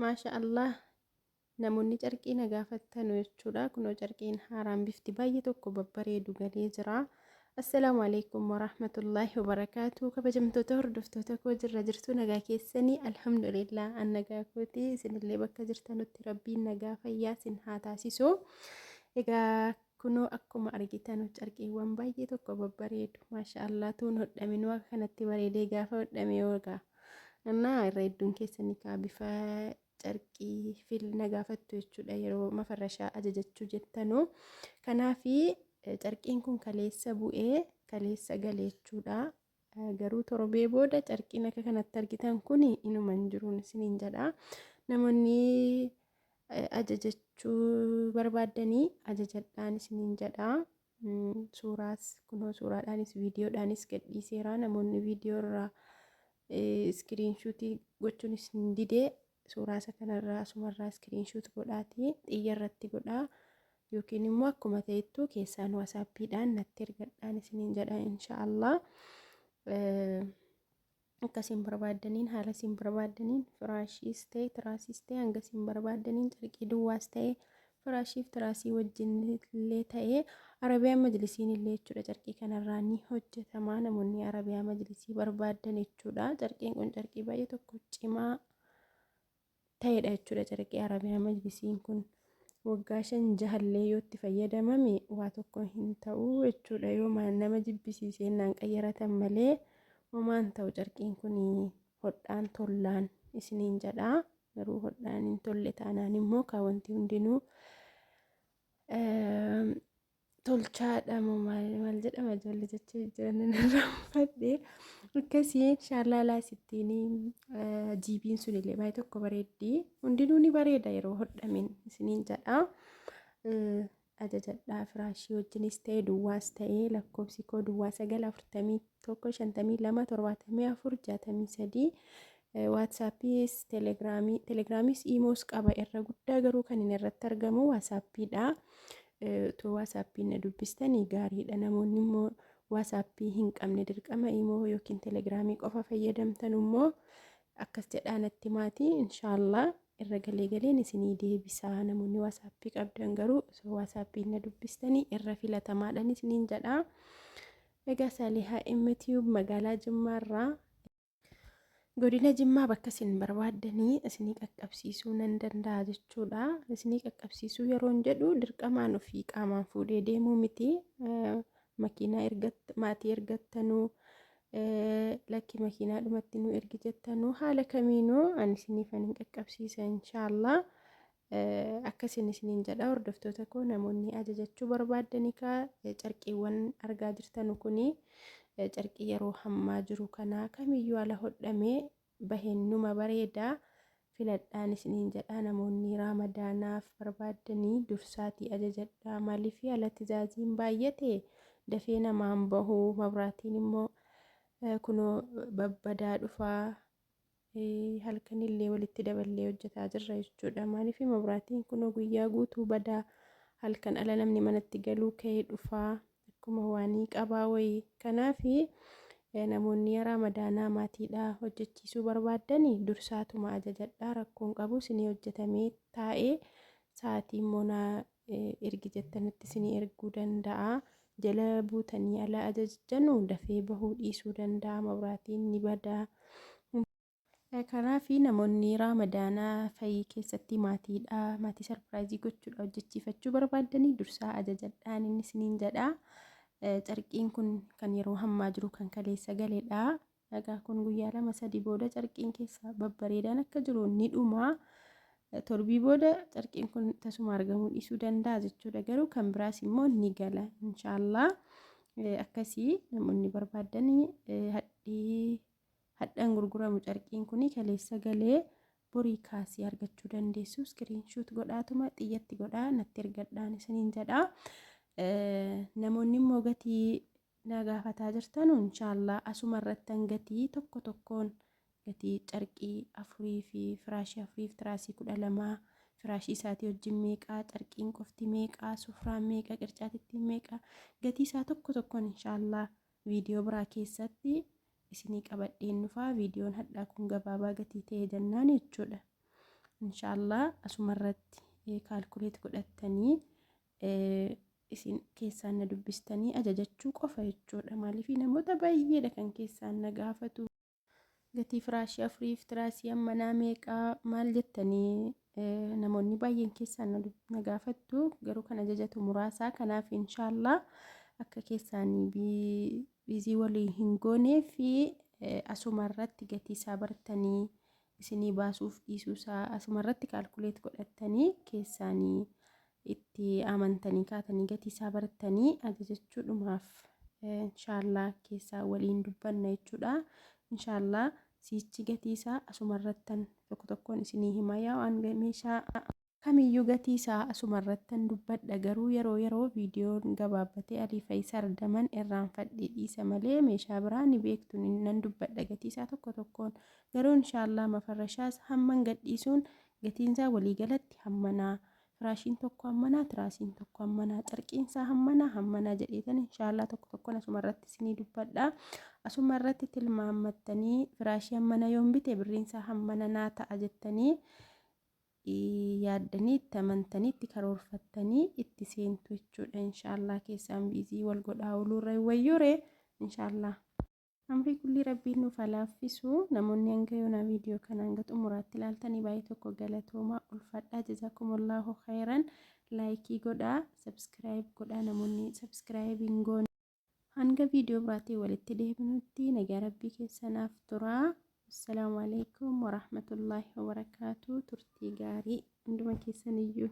maashaallah namoonni carqii na gaafattan jechuudha. Kunoo carqiin haaraan bifti baay'ee tokko babbareedu galee jira. Assalaamu alaykum warahmatullaahi wabarakaatu. Kabajamtoota hordoftoota koo jirtu nagaa keessanii alhamdulillah an nagaa kooti. Isinillee bakka jirtanutti rabbiin nagaa fayyaa isin haa taasisu. Egaa kunoo akkuma argitan carqiiwwan baay'ee tokko babbareedu maashaallah tuun hodhaminuu akka kanatti bareedee gaafa hodhame yoogaa እና irra hedduun keessanii kaa bifa carqii fil nagaafattu jechuudha yeroo mafarrashaa ajajachuu jettanu. Kanaafi carqiin kun kaleessa bu'ee kaleessa galee jechuudha. Garuu torbee booda carqiin akka kanatti argitan kun inuma hin jiruun isiniin jedha. Namoonni ajajachuu barbaadanii ajajadhaan isiniin jedha. Suuraas kunoo suuraadhaanis viidiyoodhaanis gadhiiseera. Namoonni viidiyoo irraa iskiriinshuutii gochuun isin didee suuraa isa kanarraa asumarraa iskiriinshuut godhaatii xiyya irratti godhaa yookiin immoo akkuma ta'ettu keessaan waasaappiidhaan natti ergadhaan isiniin jedha inshaallah. Akkasiin barbaadaniin haala isin barbaadaniin firaashiis ta'e tiraasiis ta'e hanga isin barbaadaniin carqii duwwaas ta'e firaashiif tiraasii wajjin illee ta'e Arabiyaa majlisiin illee jechuudha. Carqii kanarraa ni hojjetama namoonni Arabiyaa majlisii barbaadan jechuudha. Carqiin kun carqii baay'ee tokko cimaa ta'edha jechuudha. Carqii Arabiyaa majlisiin kun waggaa 5-6 yoo itti fayyadamame waa tokko hin ta'u jechuudha. Yoo nama jibbisiisee naan qayyaratan malee homaan ta'u carqiin kun hodhaan tollaan isiniin jedha. Garuu hodhaan hin tolle taanaan immoo kaawwantii hundinuu tolchaadha maal jedhama ijoollee jecha jiran irraa fadhee akkasii inshaallah sittiin jiibiin sun illee baay'ee tokko bareeddi hundinuu ni bareeda yeroo hodhamin isiniin jedha. Ajajadhaa firaashii wajjinis ta'e duwwaas ta'e lakkoofsi koo duwwaa 941527463 waatsaappiis telegiraamiis iimoos qaba. Irra guddaa garuu kan inni irratti argamu waasaappiidha. To waasaappiin na dubbistanii gaariidha. Namoonni immoo waasaappii hin qabne dirqama iimoo yookiin telegiraamii qofa fayyadamtan immoo akkas jedhaanatti maatii inshaallah irra galeen isinii deebisaa. Namoonni waasaappii qabdan garuu osoo waasaappiin na dubbistanii irra filatamaadhaan isiniin jedha. Egaa Saalihaa Tube magaalaa Jimmaarraa godina Jimmaa bakka isin barbaadanii isinii qaqqabsiisuu nan danda'a jechuudha. Isinii qaqqabsiisuu yeroon jedhu dirqamaan ofii qaamaan fuudhee deemuu miti. Makiinaa maatii ergattanuu lakki makiinaa dhumatti nu ergi jettanuu haala kamiinuu ani isiniifan hin qaqqabsiisa inshaallah. Akkasiin isiniin jedha hordoftoota koo namoonni ajajachuu barbaadanii kaa carqiiwwan argaa jirtanu kuni carqii yeroo hammaa jiru kanaa kamiyyuu ala hodhamee bahennuma bareedaa filadhaan isiniin jedha. Namoonni raamadaanaaf barbaadanii dursaatii ajajadhaa. Maaliif alatti zaaziin baay'ate dafee namaan bahu mabraatiin immoo kunoo babbadaa dhufaa halkanillee walitti daballee hojjetaa jirra jechuudha. Maaliif mabraatiin kunoo guyyaa guutuu badaa halkan ala namni manatti galuu ka'ee dhufaa akkuma waanii qabaa wayii. Kanaafi namoonni raamadaanaa maatiidhaa hojjechiisuu barbaadanii dursaatuma ajajadhaa. Rakkoon qabu isinii hojjetamee taa'ee sa'aatii immoo ergi jettanitti isinii erguu danda'a. Jala buutanii ala ajajjannu dafee bahuu dhiisuu danda'a. Mabraatiin ni badaa. Kanaafi namoonni raamadaanaa fayii keessatti maatii sarpiraayizii gochuudha hojjechiifachuu barbaadanii dursaa ajajadhaan inni isiniin jedha. Carqiin kun kan yeroo hammaa jiru kan kaleessa galeedha. Egaa kun guyyaa 2-3 booda carqiin keessa babbareedaan akka jiru ni dhuma. Torbii booda carqiin kun tasuma argamuu dhiisuu danda'a jechuudha. Garuu kan biraas immoo ni gala inshaallah. Akkasii namoonni barbaadanii hadhaan gurguramu carqiin kun kaleessa galee borii kaasii argachuu dandeessu. Iskiriinshuut godhaatuma xiyyatti godhaa natti ergadhaan isiniin jedha. Namoonni immoo gatii na gaafataa jirtan inshaallah asuma irrattan gatii tokko tokkoon gatii carqii 4 fi firaashii 4 fi tiraasii 12 firaashii isaatii wajjin meeqaa carqiin qofti meeqaa sufraan meeqa qircaatittiin meeqa gatii isaa tokko tokkoon inshaallah viidiyoo biraa keessatti isinii qabadheen dhufaa. Viidiyoon hadhaa kun gabaabaa gatii ta'e jennaan jechuudha. inshaallah asumarratti kaalkuleet godhattanii isin keessaan na dubbistanii ajajachuu qofa jechuudha. Maaliif namoota baay'eedha kan keessaan na gaafatu. Gatii firaashii afuriif tiraasii ammanaa meeqaa maal jettanii namoonni baay'een keessaan na gaafattu. Garuu kan ajajatu muraasaa. Kanaaf inshaallah akka keessaanii biizii walii hin goonee fi asumarratti gatii isaa bartanii isinii baasuuf dhiisuusaa asumarratti kaalkuleet godhattanii keessaanii itti amantanii kaatanii gatii isaa bartanii ajajachuudhumaaf inshaallah keessaa waliin dubbanna jechuudha. Inshaallah siichi gatii isaa asumarrattan tokko tokkoon isinii hima. Yaa waan meeshaa kamiyyuu gatii isaa asumarrattan dubbadha. Garuu yeroo viidiyoon gabaabbatee Alii Fayyisaa Ardaman irraanfadhee dhiisa malee meeshaa biraa ni beektu nan dubbadha gatii isaa tokko tokkoon. Garuu inshaallah mafarrashaas hamman gadhiisuun gatiin isaa waliigalatti hammanaa. Firaashiin tokko hammanaa, tiraasiin tokko hammanaa, carqiin isaa hammanaa jedheetan inshaallah tokko tokkoon asumarratti isinii dubbadha. Asumarratti tilmaammattanii firaashii hammana yoon bite birriin isaa hammana naa ta'a jettanii yaaddanii itti amantanii itti karoorfattanii itti seentu jechuudha. Inshaallah keessaan biizii wal godhaa ooluurra wayyure inshaallah. Amrii kulli rabbiin nuuf laaffisu. Namoonni hanga yoona viidiyoo kana hanga xumuraatti ilaaltanii baay'ee tokko galatoomaa ulfaadhaa. Jazakumullahu khairan. Laayikii godhaa, sabskiraayib godhaa namoonni sabskiraayib hin goone. Hanga viidiyoo biraatii walitti deebinutti nagaa rabbii keessanaaf turaa. Assalaamu alaikum warahmatullahi wabarakaatuh. Turtii gaarii hunduma keessaniyyuu.